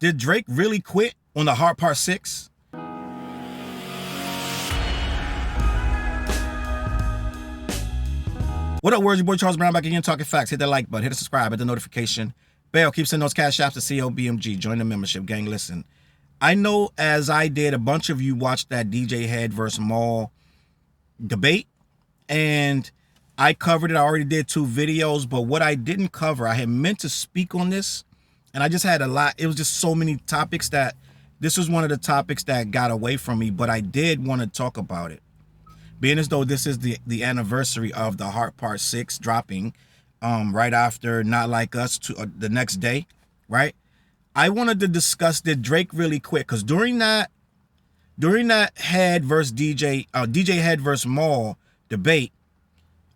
Did Drake really quit on the Hard Part 6? What up, words? Your boy Charles Brown back again, talking facts. Hit that like button, hit the subscribe, hit the notification bell. Keep sending those Cashaps to CLBMG. Join the membership, gang. Listen, I know as I did, a bunch of you watched that DJ Head versus Maul debate, and I covered it. I already did 2 videos, but what I didn't cover, I had meant to speak on this, and I just had a lot. It was just so many topics that this was one of the topics that got away from me, but I did want to talk about it. Being as though this is the anniversary of the Hard Part 6 dropping right after Not Like Us to the next day, right? I wanted to discuss, did Drake really quit? Because during that Head versus DJ Head versus Maul debate,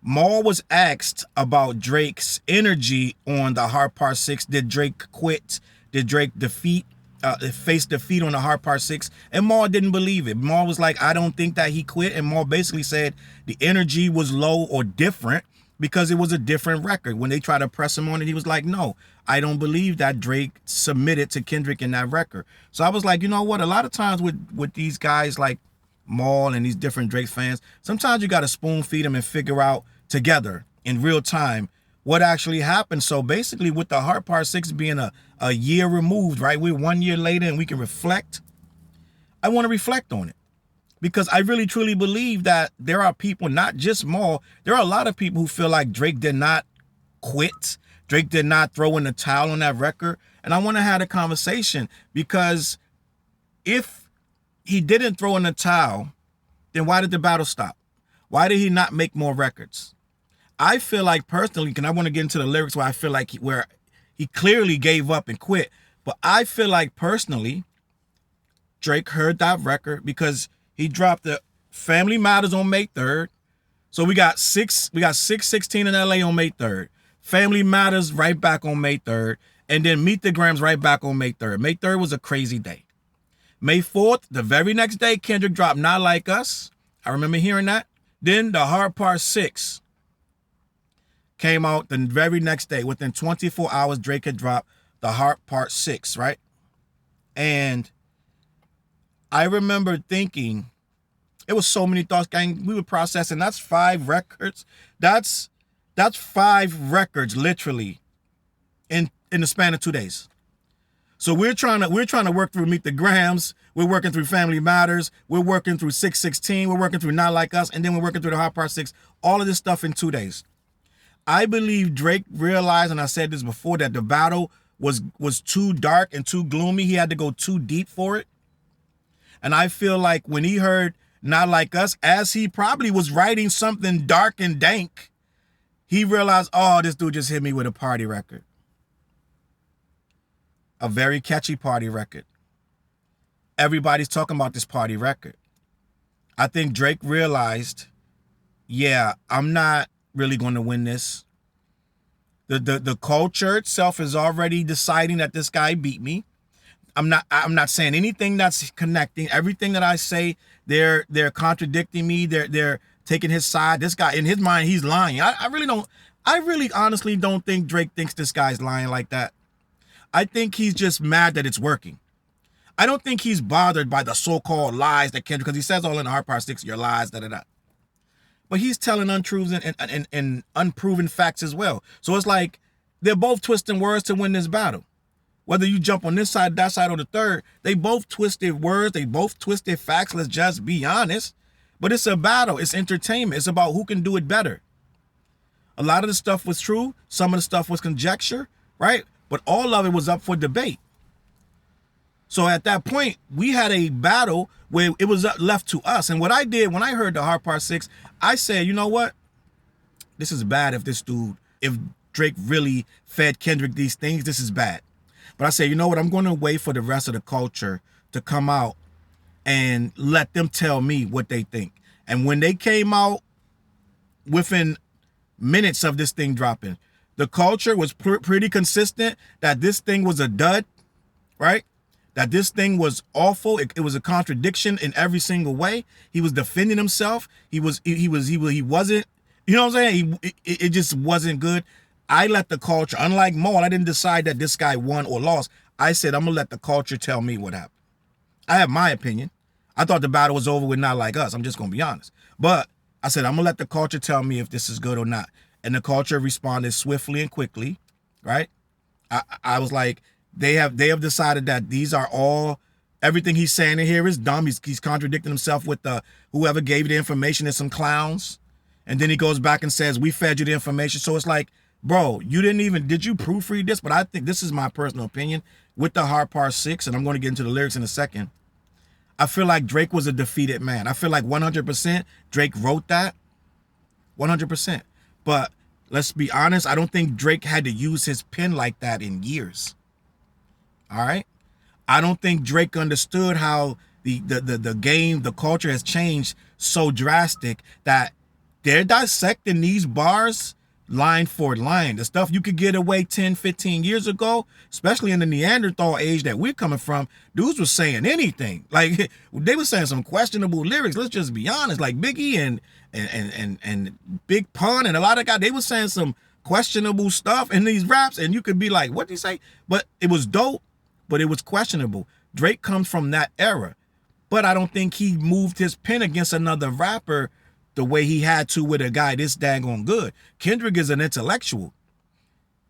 Maul was asked about Drake's energy on the Hard Part 6. Did Drake quit? Did Drake face defeat on the Hard Part 6? And Maul didn't believe it. Maul was like, I don't think that he quit. And Maul basically said the energy was low or different because it was a different record. When they tried to press him on it, he was like, no, I don't believe that Drake submitted to Kendrick in that record. So I was like, you know what? A lot of times with these guys like Maul and these different Drake fans, sometimes you got to spoon feed them and figure out together in real time what actually happened. So basically with the Hard Part 6 being a year removed, right? We're 1 year later and we can reflect. I want to reflect on it because I really truly believe that there are people, not just Maul, there are a lot of people who feel like Drake did not quit. Drake did not throw in the towel on that record. And I want to have a conversation because if he didn't throw in the towel, then why did the battle stop? Why did he not make more records? I feel like personally, and I want to get into the lyrics where I feel like where he clearly gave up and quit. But I feel like personally, Drake heard that record because he dropped the Family Matters on May 3rd. So we got 616 in LA on May 3rd. Family Matters right back on May 3rd. And then Meet the Grams right back on May 3rd. May 3rd was a crazy day. May 4th, the very next day, Kendrick dropped Not Like Us. I remember hearing that. Then the Hard Part 6 came out the very next day. Within 24 hours, Drake had dropped the Hard Part 6, right? And I remember thinking, it was so many thoughts, gang. We were processing. That's 5 records. That's 5 records, literally, in the span of 2 days. So we're trying to work through Meet the Grams. We're working through Family Matters. We're working through 616. We're working through Not Like Us. And then we're working through the Hard Part 6. All of this stuff in 2 days. I believe Drake realized, and I said this before, that the battle was too dark and too gloomy. He had to go too deep for it. And I feel like when he heard Not Like Us, as he probably was writing something dark and dank, he realized, oh, this dude just hit me with a party record. A very catchy party record. Everybody's talking about this party record. I think Drake realized, yeah, I'm not really going to win this. The culture itself is already deciding that this guy beat me. I'm not saying anything that's connecting. Everything that I say, they're contradicting me. They're taking his side. This guy, in his mind, he's lying. I really honestly don't think Drake thinks this guy's lying like that. I think he's just mad that it's working. I don't think he's bothered by the so-called lies that Kendrick, because he says all in the Hard Part 6, your lies, da-da-da. But he's telling untruths and unproven facts as well. So it's like they're both twisting words to win this battle. Whether you jump on this side, that side, or the third, they both twisted words. They both twisted facts. Let's just be honest. But it's a battle. It's entertainment. It's about who can do it better. A lot of the stuff was true. Some of the stuff was conjecture, right? But all of it was up for debate. So at that point, we had a battle where it was left to us. And what I did when I heard the Hard Part 6, I said, you know what? This is bad if Drake really fed Kendrick these things, this is bad. But I said, you know what? I'm going to wait for the rest of the culture to come out and let them tell me what they think. And when they came out within minutes of this thing dropping, the culture was pretty consistent that this thing was a dud, right? That this thing was awful. It was a contradiction in every single way. He was defending himself. He wasn't, you know what I'm saying? It just wasn't good. I let the culture, unlike Maul, I didn't decide that this guy won or lost. I said, I'm going to let the culture tell me what happened. I have my opinion. I thought the battle was over with Not Like Us. I'm just going to be honest. But I said, I'm going to let the culture tell me if this is good or not. And the culture responded swiftly and quickly, right? I was like, they have decided that these are all, everything he's saying in here is dumb. He's contradicting himself with whoever gave you the information is some clowns. And then he goes back and says, we fed you the information. So it's like, bro, did you proofread this? But I think this is my personal opinion with the Hard Part 6, and I'm going to get into the lyrics in a second. I feel like Drake was a defeated man. I feel like 100% Drake wrote that. 100%. But let's be honest, I don't think Drake had to use his pen like that in years. All right? I don't think Drake understood how the game, the culture has changed so drastic that they're dissecting these bars line for line. The stuff you could get away 10, 15 years ago, especially in the Neanderthal age that we're coming from, dudes was saying anything. Like, they were saying some questionable lyrics. Let's just be honest. Like Biggie and Big Pun and a lot of guys, they were saying some questionable stuff in these raps, and you could be like, what did he say? But it was dope, but it was questionable. Drake comes from that era, but I don't think he moved his pen against another rapper the way he had to with a guy this daggone good. Kendrick is an intellectual,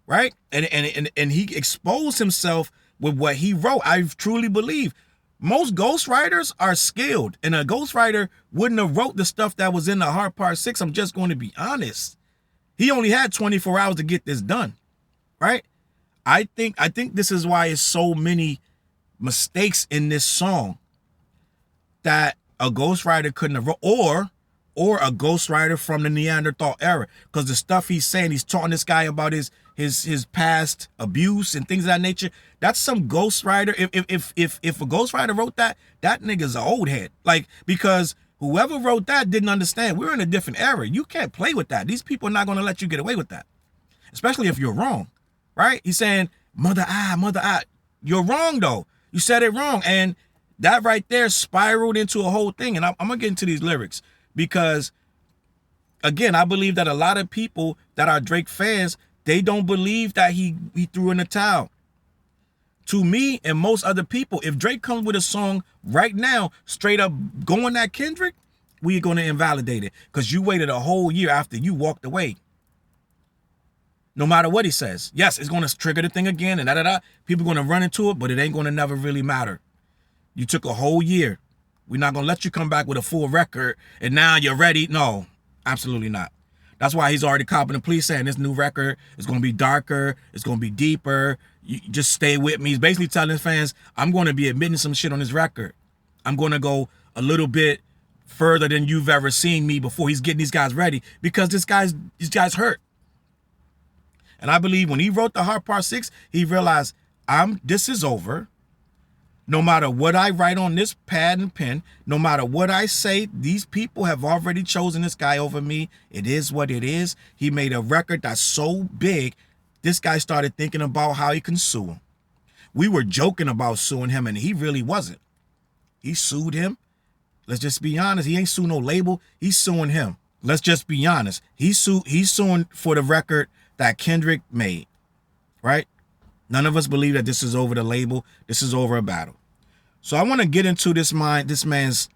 right? And he exposed himself with what he wrote. I truly believe most ghostwriters are skilled, and a ghostwriter wouldn't have wrote the stuff that was in the Hard Part 6. I'm just going to be honest. He only had 24 hours to get this done, right? I think this is why it's so many mistakes in this song that a ghostwriter couldn't have wrote, or a ghostwriter from the Neanderthal era, because the stuff he's saying, he's talking this guy about his past abuse and things of that nature. That's some ghostwriter. If a ghostwriter wrote that nigga's an old head. Like, because whoever wrote that didn't understand. We're in a different era. You can't play with that. These people are not going to let you get away with that, especially if you're wrong, right? He's saying, mother I. You're wrong, though. You said it wrong. And that right there spiraled into a whole thing. And I'm going to get into these lyrics. Because, again, I believe that a lot of people that are Drake fans, they don't believe that he threw in the towel. To me and most other people, if Drake comes with a song right now, straight up going at Kendrick, we're going to invalidate it. Because you waited a whole year after you walked away. No matter what he says. Yes, it's going to trigger the thing again and da-da-da. People are going to run into it, but it ain't going to never really matter. You took a whole year. We're not going to let you come back with a full record and now you're ready. No, absolutely not. That's why he's already copping the police saying this new record is going to be darker. It's going to be deeper. You just stay with me. He's basically telling his fans, I'm going to be admitting some shit on this record. I'm going to go a little bit further than you've ever seen me before. He's getting these guys ready because these guys hurt. And I believe when he wrote the Hard Part 6, he realized, this is over. No matter what I write on this pad and pen, no matter what I say, these people have already chosen this guy over me. It is what it is. He made a record that's so big, this guy started thinking about how he can sue him. We were joking about suing him, and he really wasn't. He sued him. Let's just be honest. He ain't suing no label. He's suing him. Let's just be honest. He's suing for the record that Kendrick made, right? None of us believe that this is over the label. This is over a battle. So I want to get into this man's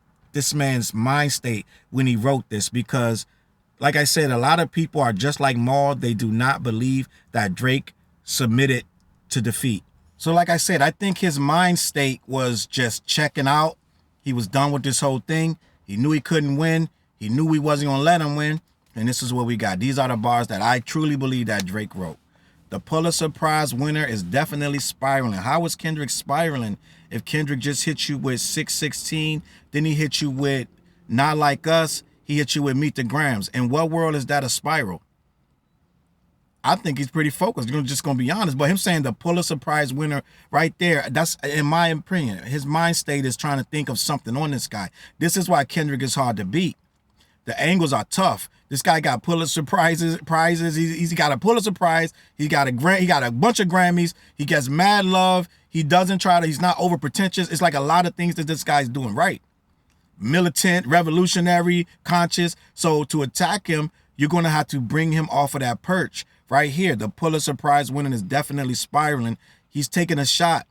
mind state when he wrote this, because, like I said, a lot of people are just like Maul. They do not believe that Drake submitted to defeat. So like I said, I think his mind state was just checking out. He was done with this whole thing. He knew he couldn't win. He knew we wasn't going to let him win. And this is what we got. These are the bars that I truly believe that Drake wrote. The Pulitzer Prize winner is definitely spiraling. How is Kendrick spiraling if Kendrick just hit you with 616, then he hit you with Not Like Us, he hit you with Meet the Grams? In what world is that a spiral? I think he's pretty focused. I'm just going to be honest. But him saying the Pulitzer Prize winner right there, that's, in my opinion, his mind state is trying to think of something on this guy. This is why Kendrick is hard to beat. The angles are tough. This guy got Pulitzer prizes. He's got a Pulitzer Prize. He got a bunch of Grammys. He gets mad love. He doesn't he's not over pretentious. It's like a lot of things that this guy's doing right. Militant, revolutionary, conscious. So to attack him, you're going to have to bring him off of that perch right here. The Pulitzer Prize winner is definitely spiraling. He's taking a shot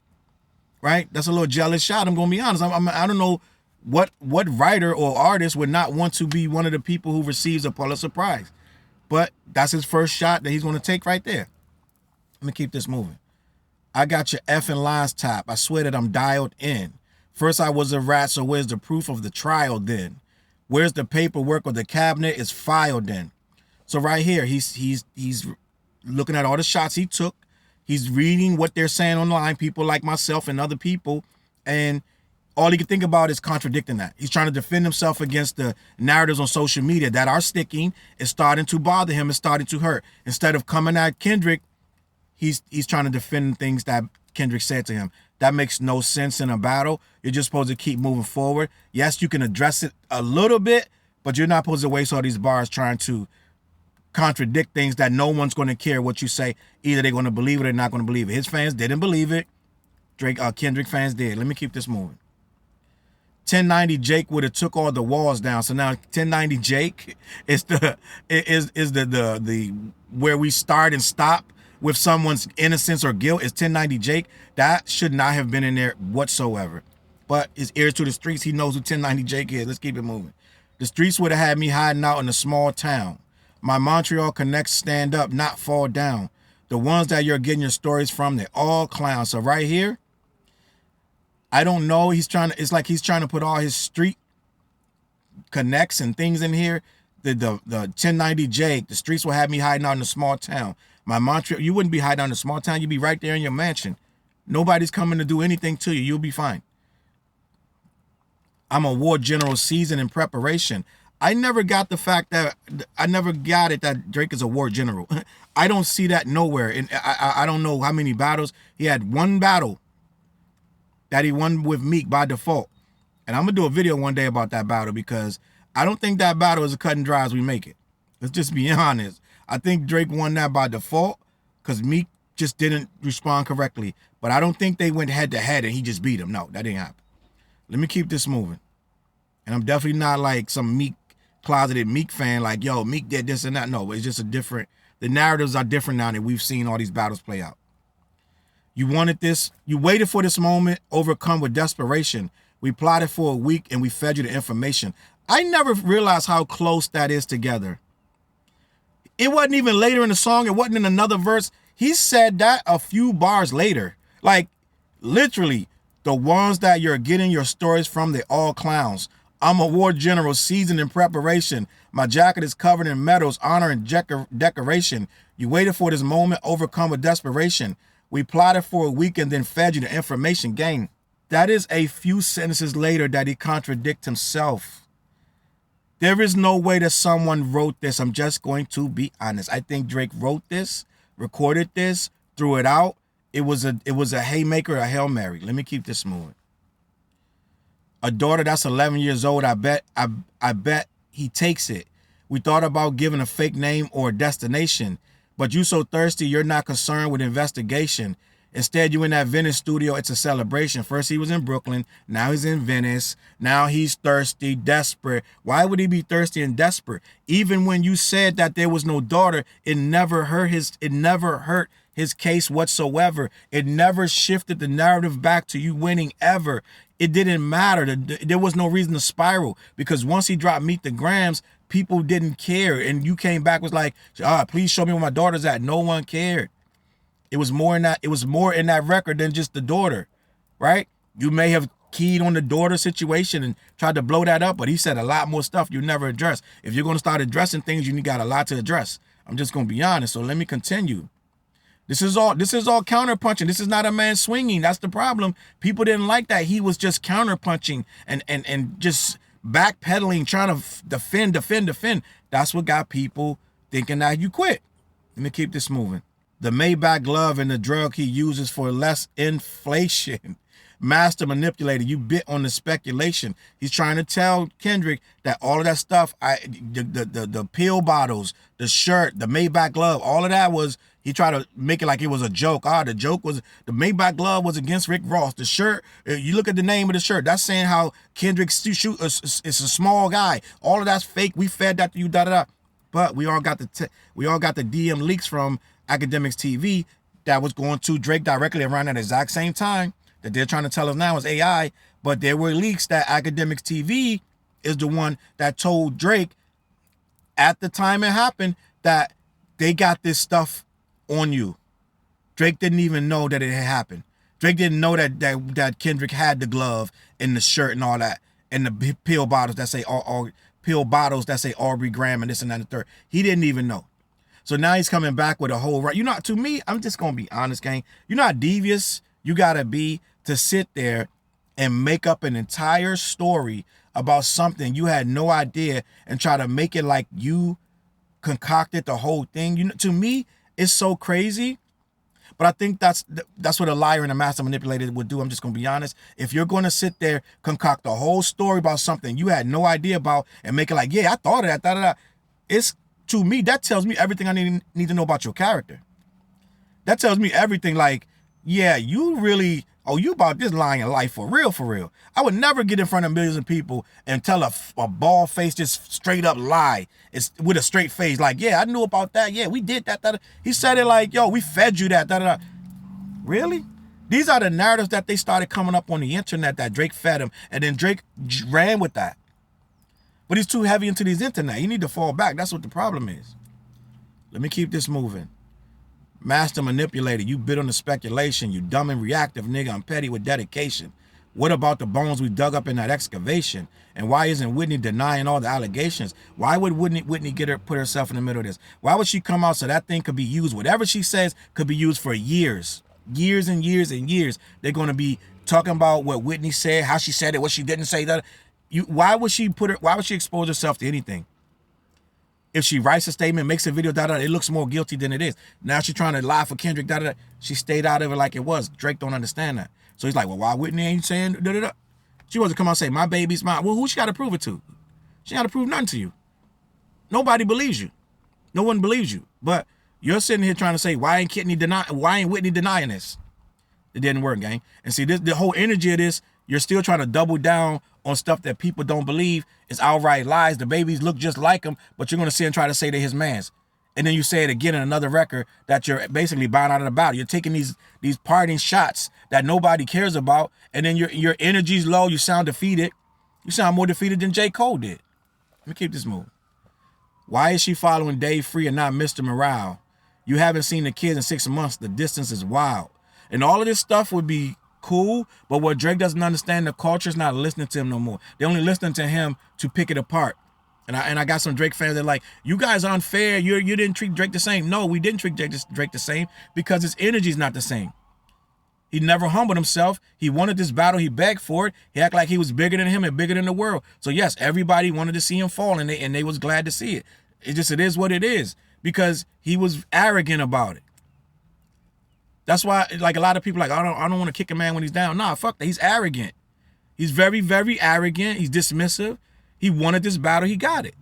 right? That's a little jealous shot. I'm gonna be honest. I don't know what writer or artist would not want to be one of the people who receives a Pulitzer Prize, but that's his first shot that he's gonna take right there. Let me keep this moving. I got your effing lines tapped. I swear that I'm dialed in. First I was a rat, so where's the proof of the trial then? Where's the paperwork or the cabinet is filed in? So right here, he's looking at all the shots he took. He's reading what they're saying online, people like myself and other people, and all he can think about is contradicting that. He's trying to defend himself against the narratives on social media that are sticking. It's starting to bother him. It's starting to hurt. Instead of coming at Kendrick, he's trying to defend things that Kendrick said to him. That makes no sense in a battle. You're just supposed to keep moving forward. Yes, you can address it a little bit, but you're not supposed to waste all these bars trying to contradict things that no one's going to care what you say. Either they're going to believe it or not going to believe it. His fans didn't believe it. Kendrick fans did. Let me keep this moving. 1090 Jake would have took all the walls down. So now 1090 Jake is the where we start and stop with someone's innocence or guilt. Is 1090 Jake. That should not have been in there whatsoever. But his ears to the streets, he knows who 1090 Jake is. Let's keep it moving. The streets would have had me hiding out in a small town. My Montreal connects stand up, not fall down. The ones that you're getting your stories from, they're all clowns. So right here, I don't know. It's like he's trying to put all his street connects and things in here. The 1090 Jake, the streets will have me hiding out in a small town. My Montreal, you wouldn't be hiding out in a small town. You'd be right there in your mansion. Nobody's coming to do anything to you. You'll be fine. I'm a war general seasoned in preparation. I never got it that Drake is a war general. I don't see that nowhere. And I don't know how many battles. He had one battle that he won with Meek by default. And I'm going to do a video one day about that battle because I don't think that battle is a cut and dry as we make it. Let's just be honest. I think Drake won that by default because Meek just didn't respond correctly. But I don't think they went head to head and he just beat him. No, that didn't happen. Let me keep this moving. And I'm definitely not like some Meek, closeted Meek fan like, yo, Meek did this and that. No, it's just the narratives are different now that we've seen all these battles play out. You wanted this, you waited for this moment, overcome with desperation. We plotted for a week and we fed you the information. I never realized how close that is together. It wasn't even later in the song. It wasn't in another verse. He said that a few bars later. Like, literally, the ones that you're getting your stories from, they're all clowns. I'm a war general, seasoned in preparation. My jacket is covered in medals, honor, and decoration. You waited for this moment, overcome with desperation. We plotted for a week and then fed you the information. Gang, that is a few sentences later that he contradicts himself. There is no way that someone wrote this. I'm just going to be honest. I think Drake wrote this, recorded this, threw it out. It was a haymaker, a Hail Mary. Let me keep this moving. A daughter that's 11 years old, I bet he takes it. We thought about giving a fake name or a destination, but you so thirsty, you're not concerned with investigation. Instead, you in that Venice studio, it's a celebration. First he was in Brooklyn, now he's in Venice. Now he's thirsty, desperate. Why would he be thirsty and desperate? Even when you said that there was no daughter, it never hurt his case whatsoever. It never shifted the narrative back to you winning ever. It didn't matter. There was no reason to spiral because once he dropped Meet the Grams, people didn't care. And you came back was like, please show me where my daughter's at. No one cared. It was more in that record than just the daughter, right? You may have keyed on the daughter situation and tried to blow that up, but he said a lot more stuff you never addressed. If you're going to start addressing things, you got a lot to address. I'm just going to be honest. So let me continue. This is all counterpunching. This is not a man swinging. That's the problem. People didn't like that. He was just counterpunching and just backpedaling, trying to defend. That's what got people thinking that you quit. Let me keep this moving. The Maybach glove and the drug he uses for less inflation. Master manipulator, you bit on the speculation. He's trying to tell Kendrick that all of that stuff, the pill bottles, the shirt, the Maybach glove, all of that was, he tried to make it like it was a joke. The joke was the Maybach glove was against Rick Ross. The shirt, you look at the name of the shirt, that's saying how Kendrick is a small guy. All of that's fake. We fed that to you, But we all got the DM leaks from Academics TV that was going to Drake directly around that exact same time. that they're trying to tell us now is AI, but there were leaks that Academics TV is the one that told Drake at the time it happened that they got this stuff on you. Drake didn't even know that it had happened. Drake didn't know that Kendrick had the glove and the shirt and all that, and the pill bottles that say Aubrey Graham and this and that and the third. He didn't even know. So now he's coming back with a whole right. You know, to me, I'm just gonna be honest, gang. You know how devious you gotta be to sit there and make up an entire story about something you had no idea and try to make it like you concocted the whole thing. You know, to me, it's so crazy. But I think that's what a liar and a master manipulator would do. I'm just going to be honest. If you're going to sit there, concoct a whole story about something you had no idea about and make it like, yeah, I thought of that, da-da-da. It's, to me, that tells me everything I need to know about your character. That tells me everything like, yeah, you really, you about this lying in life for real, for real. I would never get in front of millions of people and tell a bald face, just straight up lie. It's with a straight face, like, yeah, I knew about that. Yeah, we did that. That. He said it like, yo, we fed you that. Da, da, da. Really? These are the narratives that they started coming up on the internet that Drake fed him, and then Drake ran with that. But he's too heavy into these internet. You need to fall back. That's what the problem is. Let me keep this moving. Master manipulator, you bid on the speculation. You dumb and reactive nigga. I'm petty with dedication. What about the bones we dug up in that excavation? And why isn't Whitney denying all the allegations? Why would Whitney put herself in the middle of this? Why would she come out so that thing could be used? Whatever she says could be used for years. Years and years and years. They're going to be talking about what Whitney said, how she said it, what she didn't say. Why would she expose herself to anything? If she writes a statement, makes a video, it looks more guilty than it is. Now she's trying to lie for Kendrick, She stayed out of it like it was. Drake don't understand that. So he's like, well, why Whitney ain't saying da-da-da? She wants to come out and say, my baby's mine. Well, who she got to prove it to? She got to prove nothing to you. Nobody believes you. No one believes you. But you're sitting here trying to say, why ain't Whitney denying this? It didn't work, gang. And see, the whole energy of this, you're still trying to double down on stuff that people don't believe is outright lies. The babies look just like him, but you're going to sit and try to say they're his mans. And then you say it again in another record that you're basically buying out of the battle. You're taking these parting shots that nobody cares about, and then your energy's low. You sound defeated. You sound more defeated than J. Cole did. Let me keep this moving. Why is she following Dave Free and not Mr. Morale? You haven't seen the kids in 6 months. The distance is wild. And all of this stuff would be cool, but what Drake doesn't understand, the culture's not listening to him no more. They're only listening to him to pick it apart. And I got some Drake fans that are like, you guys are unfair. You didn't treat Drake the same. No, we didn't treat Drake the same because his energy's not the same. He never humbled himself. He wanted this battle. He begged for it. He acted like he was bigger than him and bigger than the world. So yes, everybody wanted to see him fall, and they was glad to see it. It is what it is because he was arrogant about it. That's why, like, a lot of people like, I don't want to kick a man when he's down. Nah, fuck that. He's arrogant. He's very, very arrogant. He's dismissive. He wanted this battle. He got it.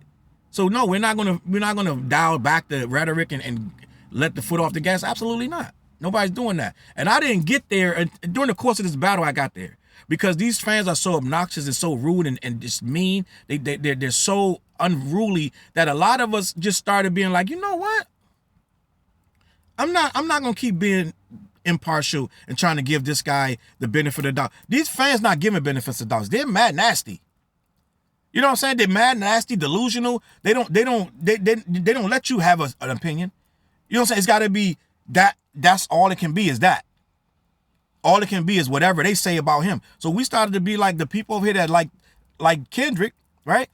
So no, we're not gonna dial back the rhetoric and let the foot off the gas. Absolutely not. Nobody's doing that. And I didn't get there. And during the course of this battle, I got there because these fans are so obnoxious and so rude and just mean. They're so unruly that a lot of us just started being like, you know what? I'm not gonna keep being impartial and trying to give this guy the benefit of the doubt. These fans not giving benefits of doubt. They're mad nasty. You know what I'm saying? They're mad nasty, delusional. They don't let you have an opinion. You know what I'm saying? It's got to be that. That's all it can be is that. All it can be is whatever they say about him. So we started to be like the people over here that like Kendrick, right?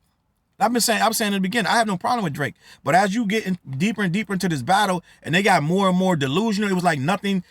I'm saying in the beginning, I have no problem with Drake. But as you get deeper and deeper into this battle, and they got more and more delusional, it was like nothing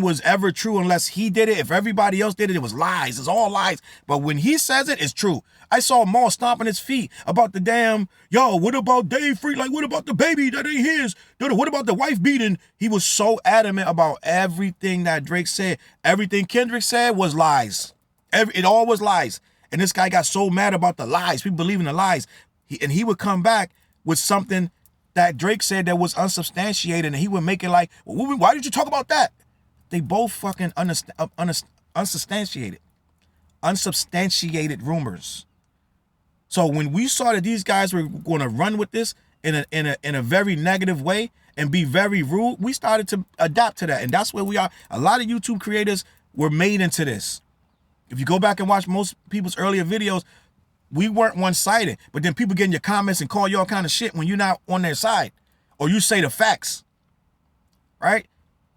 was ever true unless he did it. If everybody else did it, it was lies. It's all lies. But when he says it, it's true. I saw Maul stomping his feet about the damn, yo, what about Dave Free? Like, what about the baby that ain't his? What about the wife beating? He was so adamant about everything that Drake said. Everything Kendrick said was lies. It all was lies. And this guy got so mad about the lies. People believe in the lies. He would come back with something that Drake said that was unsubstantiated, and he would make it like, well, why did you talk about that? They both fucking unsubstantiated rumors. So when we saw that these guys were going to run with this in a very negative way and be very rude, we started to adapt to that. And that's where we are. A lot of YouTube creators, were made into this. If you go back and watch most people's earlier videos, we weren't one-sided. But then people get in your comments and call you all kind of shit when you're not on their side. Or you say the facts. Right?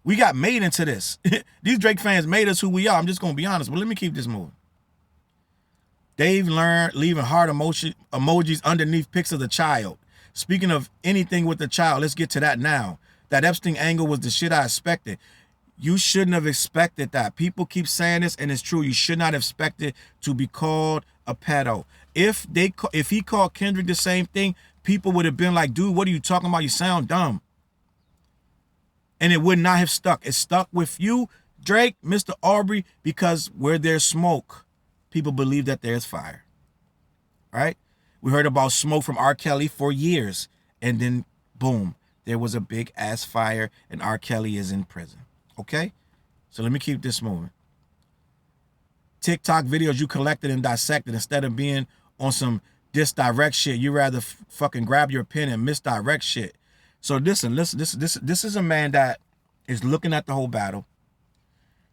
We got made into this. These Drake fans made us who we are. I'm just going to be honest. But let me keep this moving. They've learned leaving heart emojis underneath pics of the child. Speaking of anything with the child, let's get to that now. That Epstein angle was the shit I expected. You shouldn't have expected that. People keep saying this, and it's true. You should not have expected to be called a pedo. If he called Kendrick the same thing, people would have been like, dude, what are you talking about? You sound dumb. And it would not have stuck. It stuck with you, Drake, Mr. Aubrey, because where there's smoke, people believe that there's fire. Right? We heard about smoke from R. Kelly for years. And then, boom, there was a big ass fire and R. Kelly is in prison. Okay? So let me keep this moving. TikTok videos you collected and dissected, instead of being on some disdirect shit, you rather fucking grab your pen and misdirect shit. So listen, this is a man that is looking at the whole battle.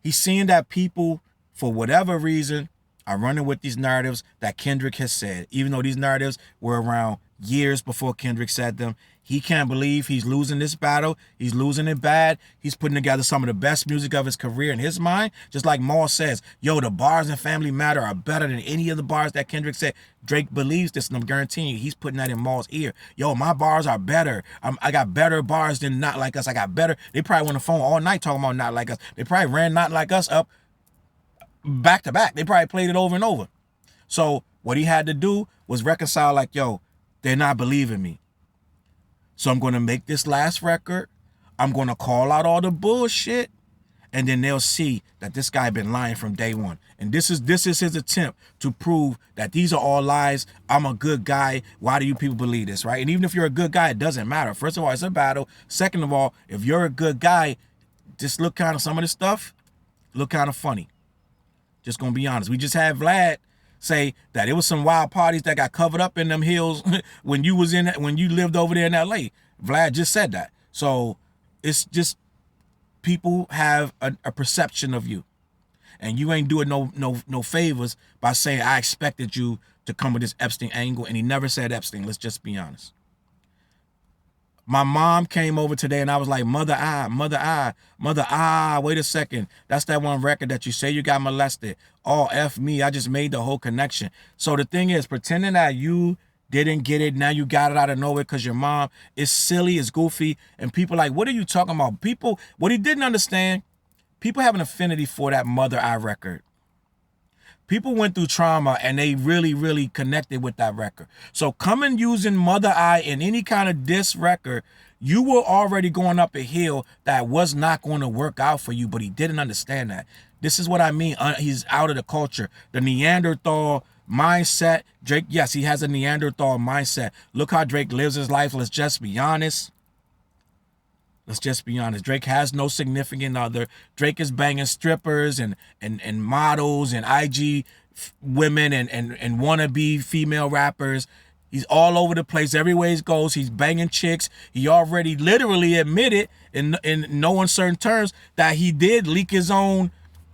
He's seeing that people, for whatever reason, are running with these narratives that Kendrick has said, even though these narratives were around years before Kendrick said them. He can't believe he's losing this battle. He's losing it bad. He's putting together some of the best music of his career in his mind. Just like Maul says, yo, the bars in Family Matter are better than any of the bars that Kendrick said. Drake believes this, and I'm guaranteeing you, he's putting that in Maul's ear. Yo, my bars are better. I got better bars than Not Like Us. I got better. They probably went on the phone all night talking about Not Like Us. They probably ran Not Like Us up back to back. They probably played it over and over. So what he had to do was reconcile like, yo, they're not believing me. So I'm going to make this last record. I'm going to call out all the bullshit. And then they'll see that this guy been lying from day one. And this is his attempt to prove that these are all lies. I'm a good guy. Why do you people believe this, right? And even if you're a good guy, it doesn't matter. First of all, it's a battle. Second of all, if you're a good guy, just look kind of, some of this stuff look kind of funny. Just going to be honest. We just had Vlad say that it was some wild parties that got covered up in them hills when you lived over there in LA. Vlad just said that. So it's just people have a perception of you, and you ain't doing no favors by saying I expected you to come with this Epstein angle, and he never said Epstein. Let's just be honest. My mom came over today and I was like, mother, wait a second. That's that one record that you say you got molested. Oh, F me. I just made the whole connection. So the thing is, pretending that you didn't get it, now you got it out of nowhere because your mom is silly, is goofy. And people like, what are you talking about? People, what he didn't understand, people have an affinity for that Mother Eye record. People went through trauma and they really, really connected with that record. So coming using Mother Eye in any kind of diss record, you were already going up a hill that was not going to work out for you, but he didn't understand that. This is what I mean. He's out of the culture. The Neanderthal mindset. Drake, yes, he has a Neanderthal mindset. Look how Drake lives his life. Let's just be honest. Let's just be honest. Drake has no significant other. Drake is banging strippers and models and IG women and wannabe female rappers. He's all over the place. Everywhere he goes, he's banging chicks. He already literally admitted in no uncertain terms that he did leak his own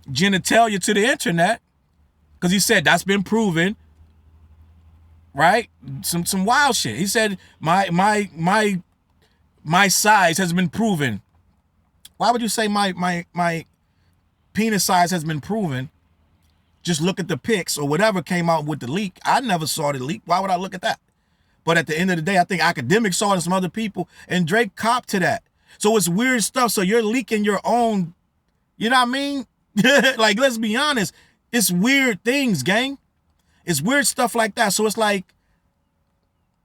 genitalia to the internet, because he said that's been proven. Right? Some wild shit. He said my size has been proven. Why would you say my penis size has been proven? Just look at the pics or whatever came out with the leak. I never saw the leak. Why would I look at that? But at the end of the day, I think academics saw it and some other people, and Drake copped to that. So it's weird stuff. So you're leaking your own, you know what I mean? Like, let's be honest. It's weird things, gang. It's weird stuff like that. So it's like,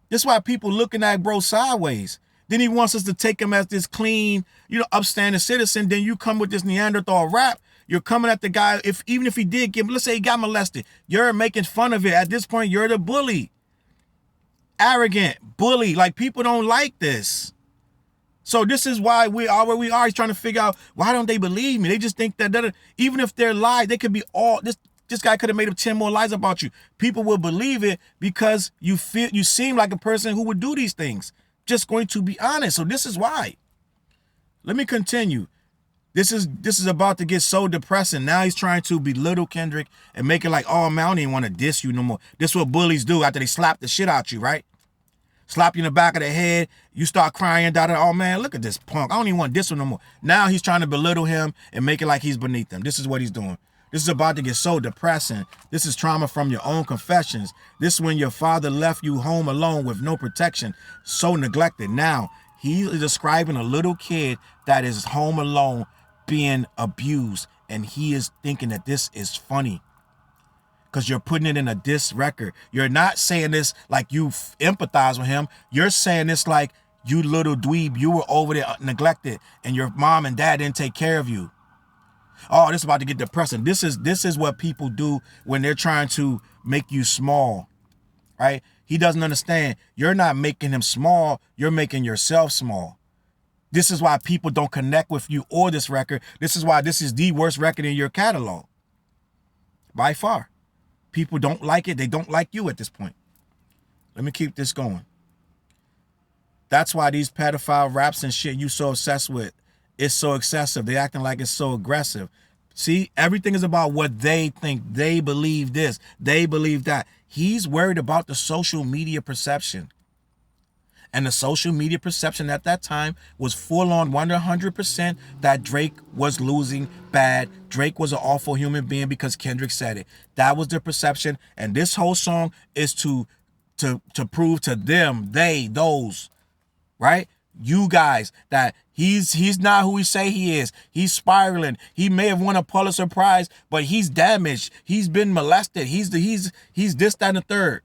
that's why people looking at bro sideways. Then he wants us to take him as this clean, upstanding citizen. Then you come with this Neanderthal rap. You're coming at the guy, even if he did let's say he got molested. You're making fun of it. At this point, you're the bully. Arrogant, bully. Like, people don't like this. So this is why we are where we are. He's trying to figure out, why don't they believe me? They just think that even if they're lies, they could be all, this guy could have made up 10 more lies about you. People will believe it because you seem like a person who would do these things. Just going to be honest. So this is why. Let me continue. This is about to get so depressing. Now he's trying to belittle Kendrick and make it like, oh man, I don't even want to diss you no more. This is what bullies do after they slap the shit out you, right? Slap you in the back of the head, you start crying, oh man, look at this punk. I don't even want to diss him no more. Now he's trying to belittle him and make it like he's beneath him. This is what he's doing. This is about to get so depressing. This is trauma from your own confessions. This is when your father left you home alone with no protection, so neglected. Now, he is describing a little kid that is home alone being abused, and he is thinking that this is funny because you're putting it in a diss record. You're not saying this like you empathize with him. You're saying this like, you little dweeb, you were over there neglected, and your mom and dad didn't take care of you. Oh, this is about to get depressing. This is what people do when they're trying to make you small, right? He doesn't understand. You're not making him small. You're making yourself small. This is why people don't connect with you or this record. This is why this is the worst record in your catalog. By far. People don't like it. They don't like you at this point. Let me keep this going. That's why these pedophile raps and shit you so obsessed with, it's so excessive. They acting like it's so aggressive. See, everything is about what they think. They believe this. They believe that. He's worried about the social media perception. And the social media perception at that time was full on 100% that Drake was losing bad. Drake was an awful human being because Kendrick said it. That was the perception. And this whole song is to prove to them, those, right? You guys, that he's not who he say he is. He's spiraling. He may have won a Pulitzer Prize, but he's damaged. He's been molested. He's this, that, and the third.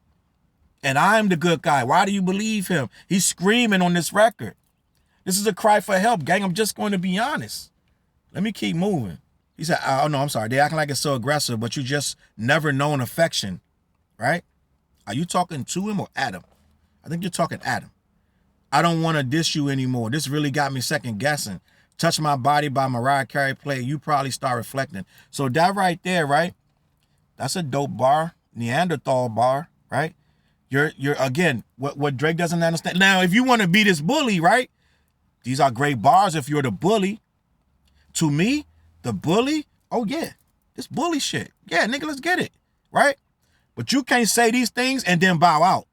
And I'm the good guy. Why do you believe him? He's screaming on this record. This is a cry for help, gang. I'm just going to be honest. Let me keep moving. He said, oh no, I'm sorry. They acting like it's so aggressive, but you just never known affection, right? Are you talking to him or at him? I think you're talking at him. I don't want to diss you anymore. This really got me second guessing. Touch My Body by Mariah Carey play. You probably start reflecting. So that right there, right? That's a dope bar. Neanderthal bar, right? You're again, what Drake doesn't understand. Now, if you want to be this bully, right? These are great bars if you're the bully. To me, the bully, oh yeah, this bully shit. Yeah, nigga, let's get it, right? But you can't say these things and then bow out,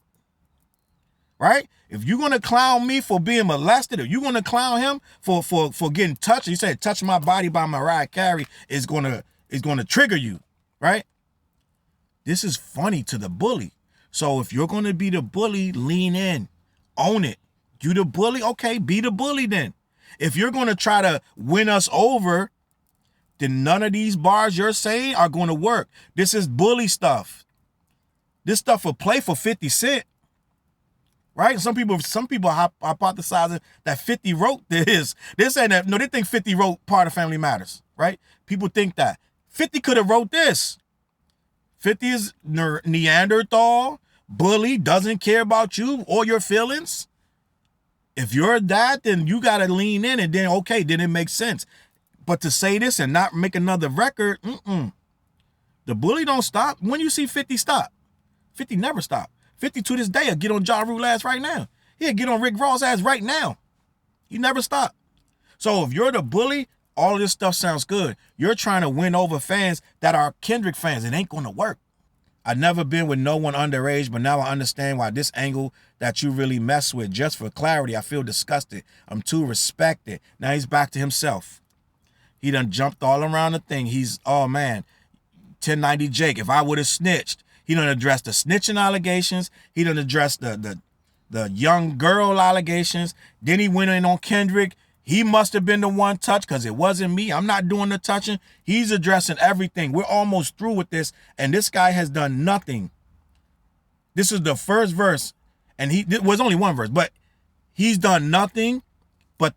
right? If you're going to clown me for being molested, or you're going to clown him for getting touched, you said Touch My Body by Mariah Carey is going to trigger you, right? This is funny to the bully. So if you're going to be the bully, lean in, own it. You the bully? Okay, be the bully then. If you're going to try to win us over, then none of these bars you're saying are going to work. This is bully stuff. This stuff will play for 50 Cent. Right? Some people hypothesizing that 50 wrote this. They're saying that, no, they think 50 wrote Part of Family Matters, right? People think that. 50 could have wrote this. 50 is Neanderthal, bully, doesn't care about you or your feelings. If you're that, then you got to lean in and then, okay, then it makes sense. But to say this and not make another record, the bully don't stop. When you see 50 stop, 50 never stop. 50 to this day will get on Ja Rule's ass right now. He'll get on Rick Ross' ass right now. You never stop. So if you're the bully, all of this stuff sounds good. You're trying to win over fans that are Kendrick fans. It ain't going to work. I've never been with no one underage, but now I understand why this angle that you really mess with. Just for clarity, I feel disgusted. I'm too respected. Now he's back to himself. He done jumped all around the thing. He's, oh man, 1090 Jake, if I would have snitched. He done addressed the snitching allegations. He done addressed the young girl allegations. Then he went in on Kendrick. He must have been the one touched because it wasn't me. I'm not doing the touching. He's addressing everything. We're almost through with this, and this guy has done nothing. This is the first verse, and it was only one verse, but he's done nothing but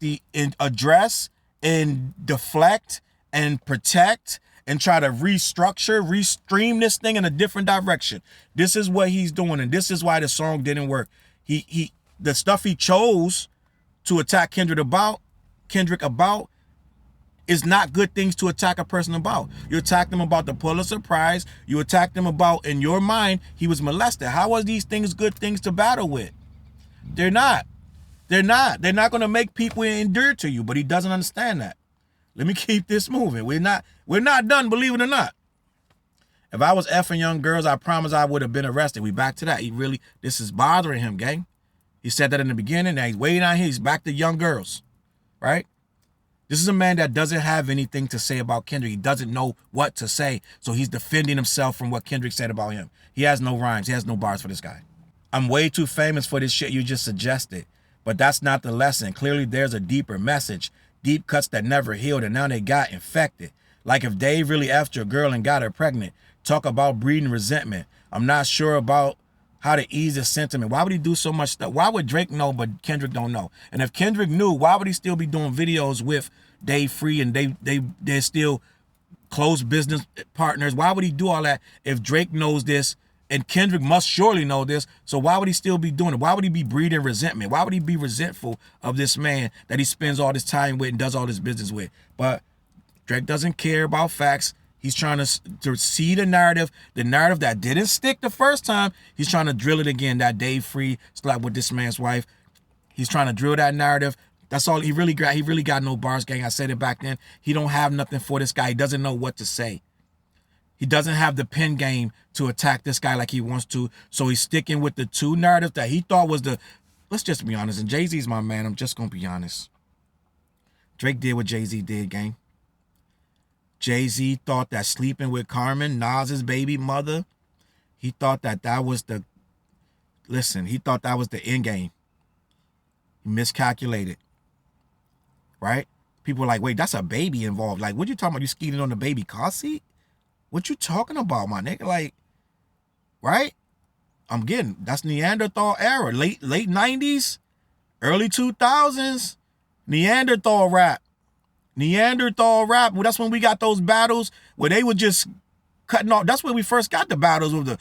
address and deflect and protect and try to ReStream this thing in a different direction. This is what he's doing, and this is why the song didn't work. The stuff he chose to attack Kendrick about is not good things to attack a person about. You attack them about the Pulitzer Prize. You attack them about, in your mind, he was molested. How are these things good things to battle with? They're not. They're not. They're not going to make people endure to you, but he doesn't understand that. Let me keep this moving. We're not done, believe it or not. If I was effing young girls, I promise I would have been arrested. We back to that. This is bothering him, gang. He said that in the beginning. Now he's waiting out here. He's back to young girls, right? This is a man that doesn't have anything to say about Kendrick. He doesn't know what to say. So he's defending himself from what Kendrick said about him. He has no rhymes. He has no bars for this guy. I'm way too famous for this shit you just suggested. But that's not the lesson. Clearly there's a deeper message. Deep cuts that never healed and now they got infected. Like if Dave really effed your girl and got her pregnant. Talk about breeding resentment. I'm not sure about how to ease the sentiment. Why would he do so much stuff? Why would Drake know but Kendrick don't know? And if Kendrick knew, why would he still be doing videos with Dave Free and they're still close business partners? Why would he do all that if Drake knows this and Kendrick must surely know this? So why would he still be doing it? Why would he be breeding resentment? Why would he be resentful of this man that he spends all this time with and does all this business with? But Drake doesn't care about facts. He's trying to see the narrative that didn't stick the first time. He's trying to drill it again, that Dave Free slept with this man's wife. He's trying to drill that narrative. That's all he really got. He really got no bars, gang. I said it back then. He don't have nothing for this guy. He doesn't know what to say. He doesn't have the pen game to attack this guy like he wants to. So he's sticking with the two narratives that he thought was the, let's just be honest. And Jay-Z's my man. I'm just going to be honest. Drake did what Jay-Z did, gang. Jay-Z thought that sleeping with Carmen, Nas's baby mother, he thought that was the, listen, he thought that was the end game. He miscalculated, right? People are like, wait, that's a baby involved. Like, what you talking about? You skeeting on the baby car seat? What you talking about, my nigga? Like, right? I'm getting, that's Neanderthal era, late 90s, early 2000s, Neanderthal rap. Well, that's when we got those battles where they were just cutting off. That's when we first got the battles with the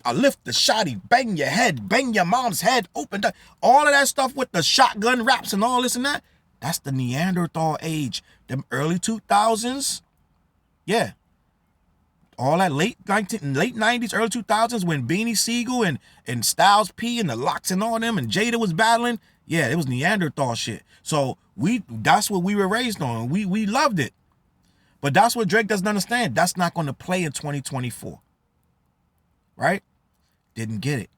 I lift the shotty, bang your head, bang your mom's head, open all of that stuff with the shotgun raps and all this and that. That's the Neanderthal age. Them early 2000s. Yeah. All that late 90s, early 2000s when Beanie Siegel and Styles P and the Locks and all them and Jada was battling. Yeah, it was Neanderthal shit. So that's what we were raised on. We loved it. But that's what Drake doesn't understand. That's not going to play in 2024. Right? Didn't get it.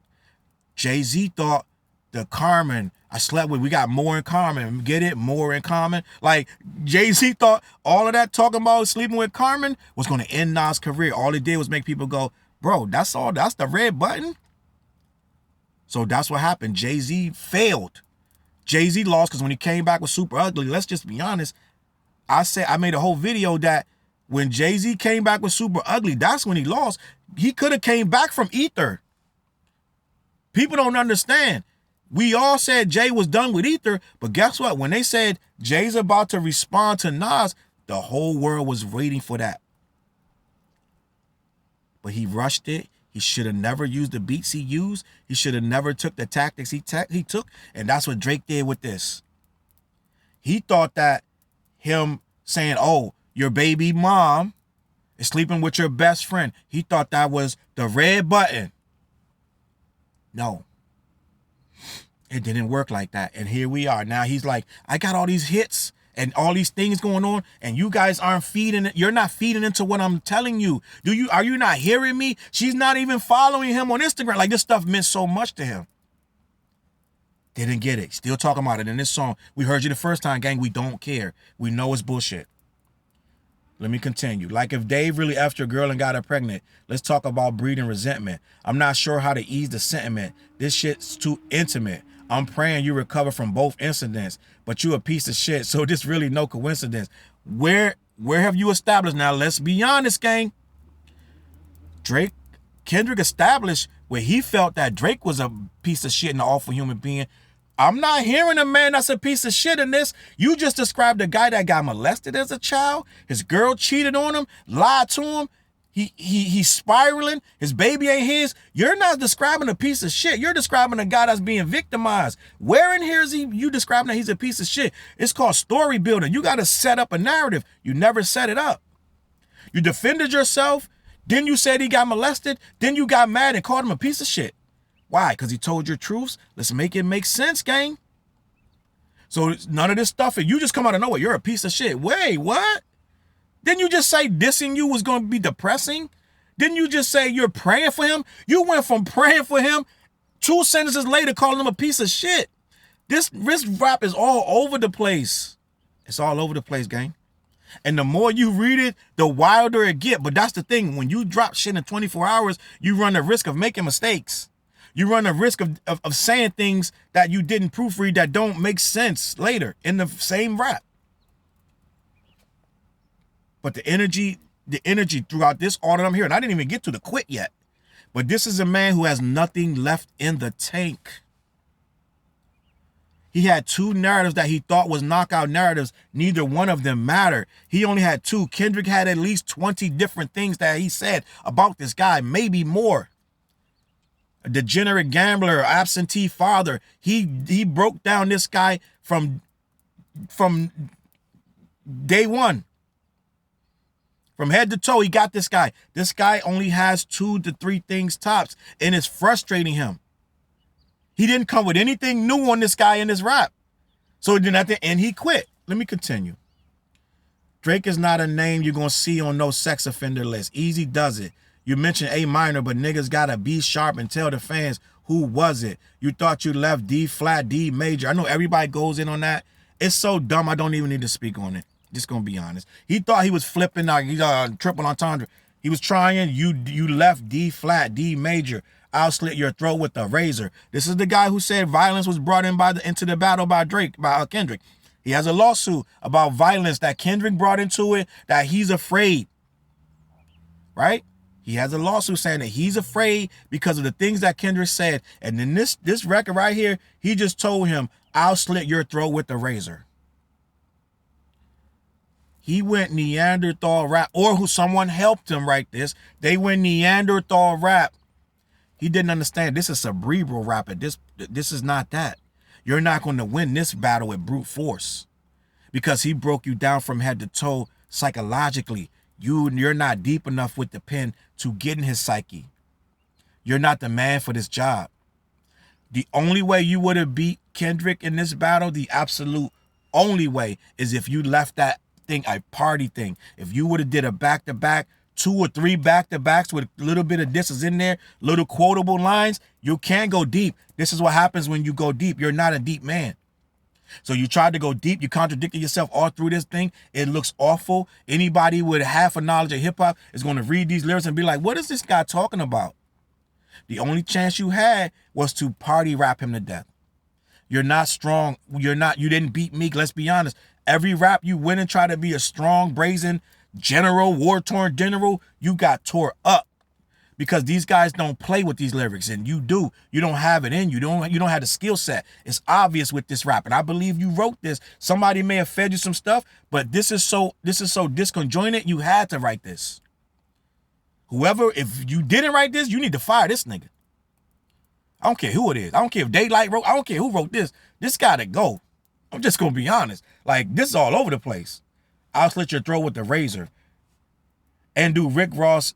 Jay-Z thought the Carmen, I slept with, we got more in common. Get it? More in common. Like, Jay-Z thought all of that talking about sleeping with Carmen was going to end Nas' career. All it did was make people go, bro, that's all. That's the red button. So that's what happened. Jay-Z failed. Jay-Z lost because when he came back with Super Ugly, let's just be honest, I made a whole video that when Jay-Z came back with Super Ugly, that's when he lost. He could have came back from Ether. People don't understand. We all said Jay was done with Ether, but guess what? When they said Jay's about to respond to Nas, the whole world was waiting for that. But he rushed it. He should have never used the beats he used. He should have never took the tactics he took. And that's what Drake did with this. He thought that him saying, oh, your baby mom is sleeping with your best friend. He thought that was the red button. No. It didn't work like that. And here we are. Now he's like, I got all these hits and all these things going on, and you guys aren't feeding it. You're not feeding into what I'm telling you. Are you not hearing me? She's not even following him on Instagram. Like, this stuff meant so much to him. Didn't get it. Still talking about it in this song. We heard you the first time, gang. We don't care. We know it's bullshit. Let me continue. Like, if Dave really effed your girl and got her pregnant, let's talk about breeding resentment. I'm not sure how to ease the sentiment. This shit's too intimate. I'm praying you recover from both incidents, but you a piece of shit, so this really no coincidence. Where have you established? Now, let's be honest, gang. Kendrick established where he felt that Drake was a piece of shit and an awful human being. I'm not hearing a man that's a piece of shit in this. You just described a guy that got molested as a child. His girl cheated on him, lied to him. He's spiraling. His baby ain't his. You're not describing a piece of shit. You're describing a guy that's being victimized. Where in here is you describing that he's a piece of shit? It's called story building. You got to set up a narrative. You never set it up. You defended yourself. Then you said he got molested. Then you got mad and called him a piece of shit. Why? Because he told your truths? Let's make it make sense, gang. So none of this stuff, you just come out of nowhere. You're a piece of shit. Wait, what? Didn't you just say dissing you was going to be depressing? Didn't you just say you're praying for him? You went from praying for him 2 sentences later calling him a piece of shit. This rap is all over the place. It's all over the place, gang. And the more you read it, the wilder it get. But that's the thing. When you drop shit in 24 hours, you run the risk of making mistakes. You run the risk of saying things that you didn't proofread that don't make sense later in the same rap. But the energy throughout this all that I'm hearing, I didn't even get to the quit yet. But this is a man who has nothing left in the tank. He had 2 narratives that he thought was knockout narratives. Neither one of them mattered. He only had 2. Kendrick had at least 20 different things that he said about this guy, maybe more. A degenerate gambler, absentee father. He broke down this guy from day one. From head to toe, he got this guy. This guy only has 2 to 3 things tops, and it's frustrating him. He didn't come with anything new on this guy in this rap. So then at the end, he quit. Let me continue. Drake is not a name you're going to see on no sex offender list. Easy does it. You mentioned A minor, but niggas got to be sharp and tell the fans who was it. You thought you left D flat, D major. I know everybody goes in on that. It's so dumb, I don't even need to speak on it. Just going to be honest. He thought he was flipping, triple entendre. He was trying. You left D flat, D major. I'll slit your throat with a razor. This is the guy who said violence was brought in into the battle by Kendrick. He has a lawsuit about violence that Kendrick brought into it, that he's afraid. Right? He has a lawsuit saying that he's afraid because of the things that Kendrick said. And then this record right here, he just told him, I'll slit your throat with a razor. He went Neanderthal rap, or who someone helped him write this. They went Neanderthal rap. He didn't understand. This is cerebral rap. This is not that. You're not going to win this battle with brute force because he broke you down from head to toe psychologically. You're not deep enough with the pen to get in his psyche. You're not the man for this job. The only way you would have beat Kendrick in this battle, the absolute only way, is if you left that thing a party thing. If you would have did a back-to-back, 2 or 3 back-to-backs with a little bit of disses in there, little quotable lines, you can't go deep. This is what happens when you go deep. You're not a deep man. So you tried to go deep. You contradicted yourself all through this thing. It looks awful. Anybody with half a knowledge of hip-hop is going to read these lyrics and be like, what is this guy talking about? The only chance you had was to party rap him to death. You're not strong. You didn't beat Meek. Let's be honest. Every rap you went and tried to be a strong, brazen general, war-torn general, you got tore up because these guys don't play with these lyrics, and you do. You don't have it in you. You don't have the skill set. It's obvious with this rap, and I believe you wrote this. Somebody may have fed you some stuff, but this is so disconjointed. You had to write this. Whoever, if you didn't write this, you need to fire this nigga. I don't care who it is. I don't care if Daylight wrote. I don't care who wrote this. This got to go. I'm just gonna be honest. Like, this is all over the place. I'll slit your throat with the razor. And do Rick Ross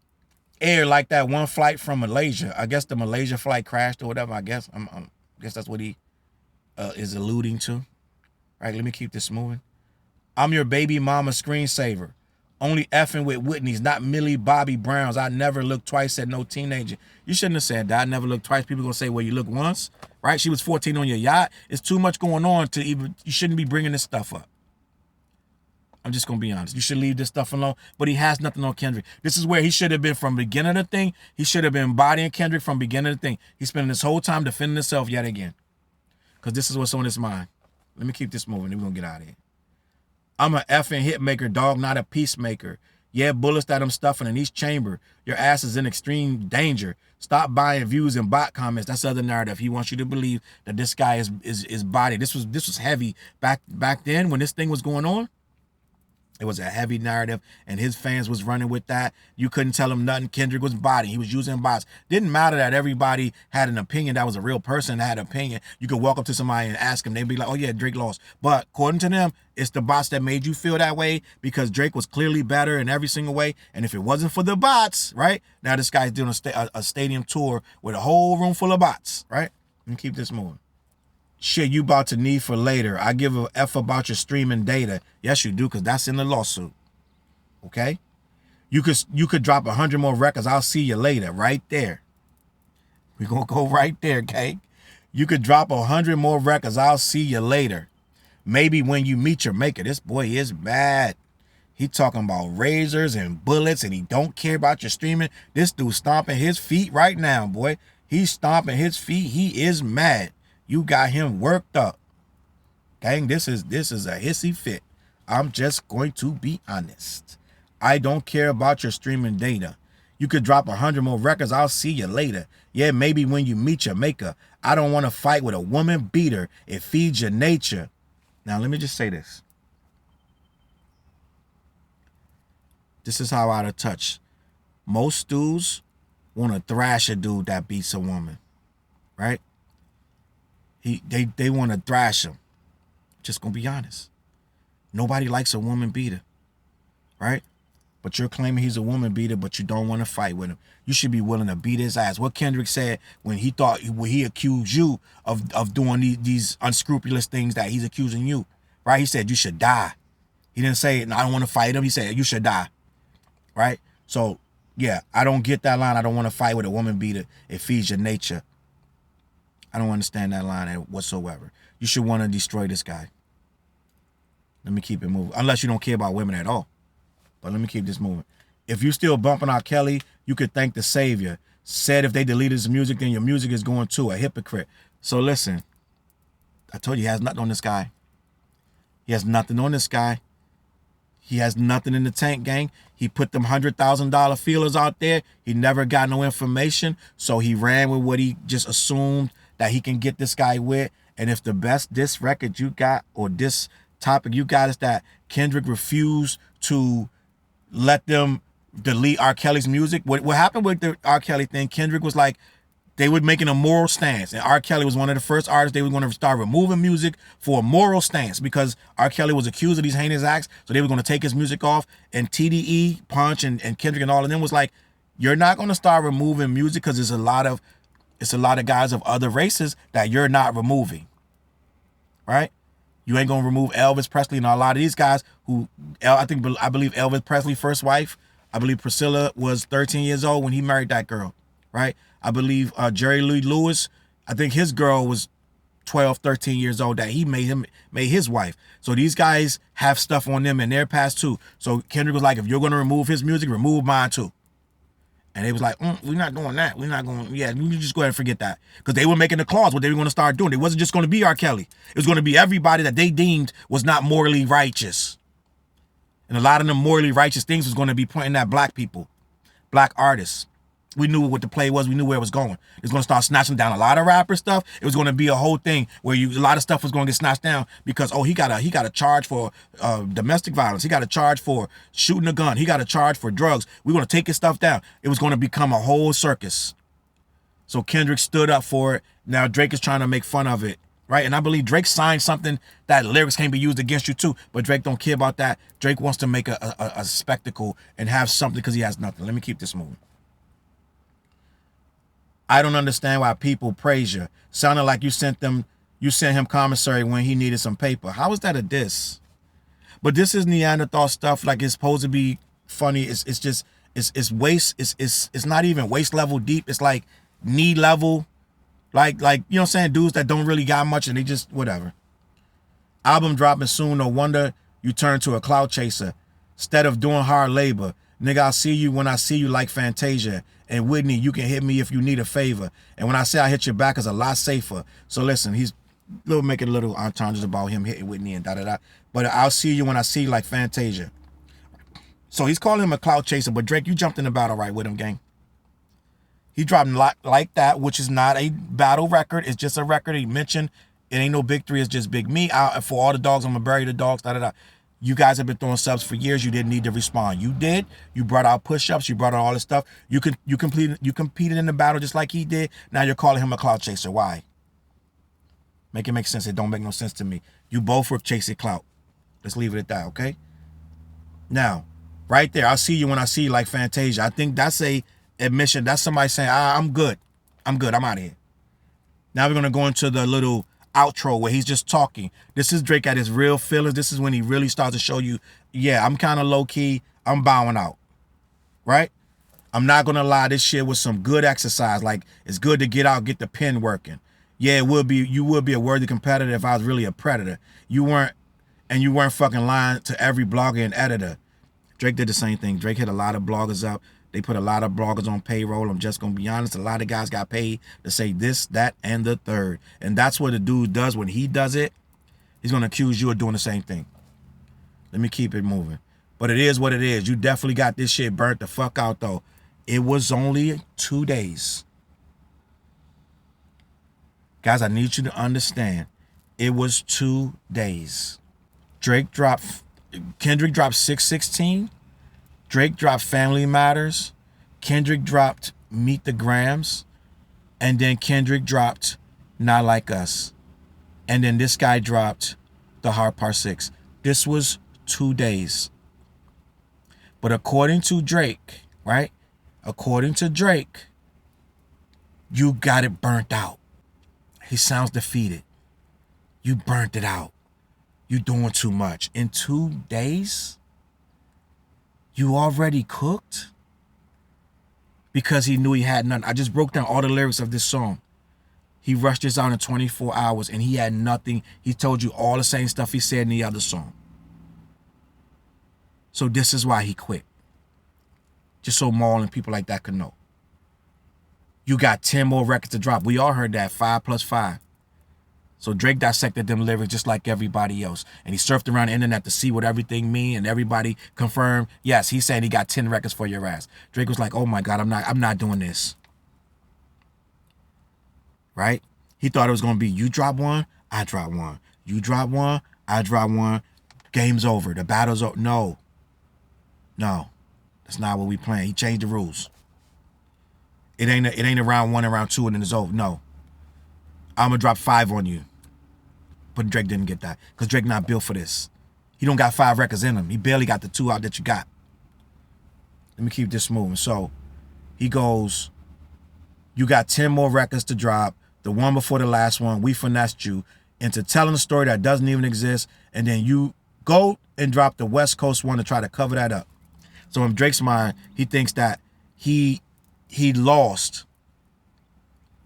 air like that one flight from Malaysia? I guess the Malaysia flight crashed or whatever. I guess I guess that's what he is alluding to. All right, let me keep this moving. I'm your baby mama screensaver. Only effing with Whitney's, not Millie Bobby Browns. I never looked twice at no teenager. You shouldn't have said that. I never looked twice. People gonna say, well, you look once, right? She was 14 on your yacht. It's too much going on to even, you shouldn't be bringing this stuff up. I'm just gonna be honest. You should leave this stuff alone. But he has nothing on Kendrick. This is where he should have been from the beginning of the thing. He should have been embodying Kendrick from the beginning of the thing. He's spending this whole time defending himself yet again. Because this is what's on his mind. Let me keep this moving, then we're gonna get out of here. I'm an effing hit maker, dog, not a peacemaker. Yeah, bullets that I'm stuffing in each chamber. Your ass is in extreme danger. Stop buying views and bot comments. That's the other narrative. He wants you to believe that this guy is body. This was heavy back then when this thing was going on. It was a heavy narrative, and his fans was running with that. You couldn't tell him nothing. Kendrick was body. He was using bots. Didn't matter that everybody had an opinion. That was a real person that had an opinion. You could walk up to somebody and ask them. They'd be like, oh, yeah, Drake lost. But according to them, it's the bots that made you feel that way because Drake was clearly better in every single way. And if it wasn't for the bots, right, now this guy's doing a stadium tour with a whole room full of bots, right? Let me keep this moving. shit you about to need for later. I give a F about your streaming data. Yes, you do, because that's in the lawsuit. Okay? You could drop 100 more records. I'll see you later. Right there. We're going to go right there, okay? You could drop 100 more records. I'll see you later. Maybe when you meet your maker. This boy is mad. He talking about razors and bullets, and he don't care about your streaming. This dude stomping his feet right now, boy. He's stomping his feet. He is mad. You got him worked up. Gang, this is a hissy fit. I'm just going to be honest. I don't care about your streaming data. You could drop 100 more records. I'll see you later. Yeah, maybe when you meet your maker. I don't want to fight with a woman beater. It feeds your nature. Now, let me just say this. This is how out of touch. Most dudes want to thrash a dude that beats a woman. Right? They want to thrash him. Just going to be honest. Nobody likes a woman beater. Right? But you're claiming he's a woman beater, but you don't want to fight with him. You should be willing to beat his ass. What Kendrick said when he accused you of doing these unscrupulous things that he's accusing you, right? He said you should die. He didn't say, no, I don't want to fight him. He said you should die, right? So, yeah, I don't get that line. I don't want to fight with a woman beater. It feeds your nature. I don't understand that line whatsoever. You should want to destroy this guy. Let me keep it moving. Unless you don't care about women at all. But let me keep this moving. If you still bumping R. Kelly, you could thank the Savior. Said if they deleted his music, then your music is going too. A hypocrite. So listen, I told you he has nothing on this guy. He has nothing on this guy. He has nothing in the tank, gang. He put them $100,000 feelers out there. He never got no information. So he ran with what he just assumed that he can get this guy with. And if the best diss record you got or this topic you got is that Kendrick refused to let them delete R. Kelly's music. What happened with the R. Kelly thing, Kendrick was like, they were making a moral stance. And R. Kelly was one of the first artists they were going to start removing music for a moral stance because R. Kelly was accused of these heinous acts. So they were going to take his music off. And TDE, Punch, and Kendrick and all of them was like, you're not going to start removing music because it's a lot of guys of other races that you're not removing. Right? You ain't gonna remove Elvis Presley and a lot of these guys who I believe Elvis Presley's first wife, I believe Priscilla was 13 years old when he married that girl, right? I believe Jerry Lee Lewis, I think his girl was 12, 13 years old that he made his wife. So these guys have stuff on them in their past too. So Kendrick was like, if you're gonna remove his music, remove mine too. And they was like, we're not doing that. We're not going, yeah, you just go ahead and forget that. Because they were making the clause what they were going to start doing. It wasn't just going to be R. Kelly. It was going to be everybody that they deemed was not morally righteous. And a lot of them morally righteous things was going to be pointing at black people, black artists. We knew what the play was. We knew where it was going. It was going to start snatching down a lot of rapper stuff. It was going to be a whole thing where a lot of stuff was going to get snatched down because, he got a charge for domestic violence. He got a charge for shooting a gun. He got a charge for drugs. We're going to take his stuff down. It was going to become a whole circus. So Kendrick stood up for it. Now Drake is trying to make fun of it, right? And I believe Drake signed something that lyrics can't be used against you too. But Drake don't care about that. Drake wants to make a spectacle and have something because he has nothing. Let me keep this moving. I don't understand why people praise you. Sounded like you sent him commissary when he needed some paper. How is that a diss? But this is Neanderthal stuff. Like it's supposed to be funny. It's waist. It's not even waist level deep. It's like knee level. Like you know what I'm saying? Dudes that don't really got much and they just whatever. Album dropping soon. No wonder you turn to a cloud chaser instead of doing hard labor. Nigga, I'll see you when I see you like Fantasia. And Whitney, you can hit me if you need a favor. And when I say I hit your back, it's a lot safer. So listen, he's making a little entendres about him hitting Whitney and da-da-da. But I'll see you when I see you like Fantasia. So he's calling him a cloud chaser. But Drake, you jumped in the battle right with him, gang. He dropped like that, which is not a battle record. It's just a record. He mentioned it ain't no big three. It's just big me. For all the dogs, I'm going to bury the dogs, da-da-da. You guys have been throwing subs for years. You didn't need to respond. You did. You brought out push-ups. You brought out all this stuff. You competed in the battle just like he did. Now you're calling him a clout chaser. Why? Make it make sense. It don't make no sense to me. You both were chasing clout. Let's leave it at that, okay? Now, right there, I'll see you when I see you like Fantasia. I think that's a admission. That's somebody saying, I'm good. I'm out of here. Now we're going to go into the little outro where he's just talking. This is Drake at his real feelings. This is when he really starts to show you, yeah, I'm kind of low key. I'm bowing out, right? I'm not gonna lie. This shit was some good exercise. Like, it's good to get out, get the pen working. Yeah, it would be. You would be a worthy competitor if I was really a predator. You weren't, and you weren't fucking lying to every blogger and editor. Drake did the same thing. Drake hit a lot of bloggers up. They put a lot of bloggers on payroll. I'm just going to be honest. A lot of guys got paid to say this, that, and the third. And that's what the dude does. When he does it, he's going to accuse you of doing the same thing. Let me keep it moving. But it is what it is. You definitely got this shit burnt the fuck out, though. It was only 2 days. Guys, I need you to understand. It was 2 days. Kendrick dropped 616. Drake dropped Family Matters. Kendrick dropped Meet the Grams. And then Kendrick dropped Not Like Us. And then this guy dropped The Hard Part 6. This was 2 days. But according to Drake, right? According to Drake, you got it burnt out. He sounds defeated. You burnt it out. You doing too much. In 2 days, you already cooked? Because he knew he had none. I just broke down all the lyrics of this song. He rushed this out in 24 hours and he had nothing. He told you all the same stuff he said in the other song. So this is why he quit. Just so Maul and people like that could know. You got 10 more records to drop. We all heard that, 5 plus 5. So Drake dissected them lyrics just like everybody else. And he surfed around the internet to see what everything mean, and everybody confirmed, yes, he said he got 10 records for your ass. Drake was like, oh my God, I'm not doing this. Right? He thought it was gonna be you drop one, I drop one. You drop one, I drop one. Game's over. The battle's over. No. That's not what we playing. He changed the rules. It ain't a round 1 and round 2 and then it's over. No. I'm gonna drop 5 on you. But Drake didn't get that. Because Drake not built for this. He don't got 5 records in him. He barely got the 2 out that you got. Let me keep this moving. So he goes, you got 10 more records to drop. The one before the last one, we finessed you into telling a story that doesn't even exist. And then you go and drop the West Coast one to try to cover that up. So in Drake's mind, he thinks that he lost.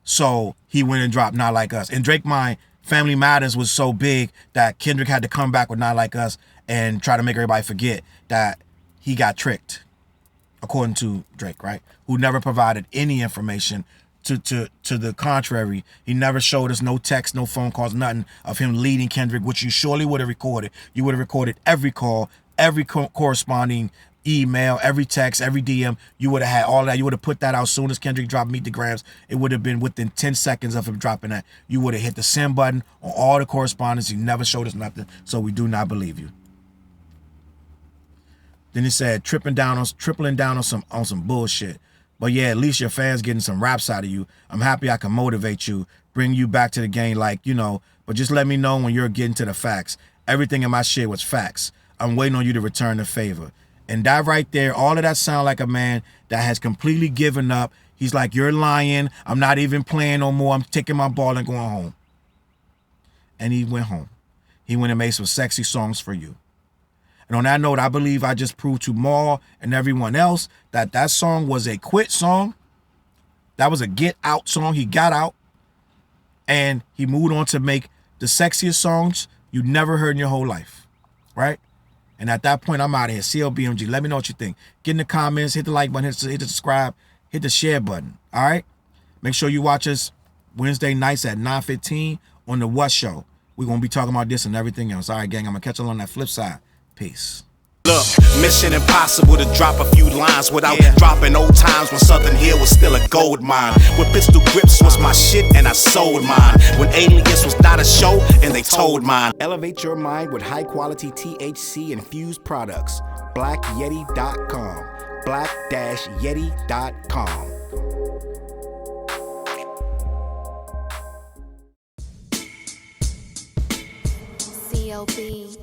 So he went and dropped Not Like Us. In Drake's mind, Family Matters was so big that Kendrick had to come back with Not Like Us and try to make everybody forget that he got tricked, according to Drake, right? Who never provided any information to the contrary. He never showed us no text, no phone calls, nothing of him leading Kendrick, which you surely would have recorded. You would have recorded every call, every corresponding email, every text, every DM. You would have had all that. You would have put that out as soon as Kendrick dropped Meet the Grams. It would have been within 10 seconds of him dropping that. You would have hit the send button on all the correspondence. You never showed us nothing, so we do not believe you. Then he said tripling down on some bullshit. But yeah, at least your fans getting some raps out of you. I'm happy I can motivate you, bring you back to the game, like, you know, but just let me know when you're getting to the facts. Everything in my shit was facts. I'm waiting on you to return the favor. And that right there, all of that sound like a man that has completely given up. He's like, you're lying. I'm not even playing no more. I'm taking my ball and going home. And he went home. He went and made some sexy songs for you. And on that note, I believe I just proved to Maul and everyone else that that song was a quit song. That was a get out song. He got out. And he moved on to make the sexiest songs you never heard in your whole life. Right? And at that point, I'm out of here. CLBMG. Let me know what you think. Get in the comments. Hit the like button. Hit the subscribe. Hit the share button. All right? Make sure you watch us Wednesday nights at 9:15 on the What Show. We're going to be talking about this and everything else. All right, gang. I'm going to catch you on that flip side. Peace. Look, mission impossible to drop a few lines without dropping old times when Southern Hill was still a gold mine. When pistol grips was my shit and I sold mine. When Alias was not a show and they told mine. Elevate your mind with high quality THC infused products. BlackYeti.com. Black-Yeti.com. CLB.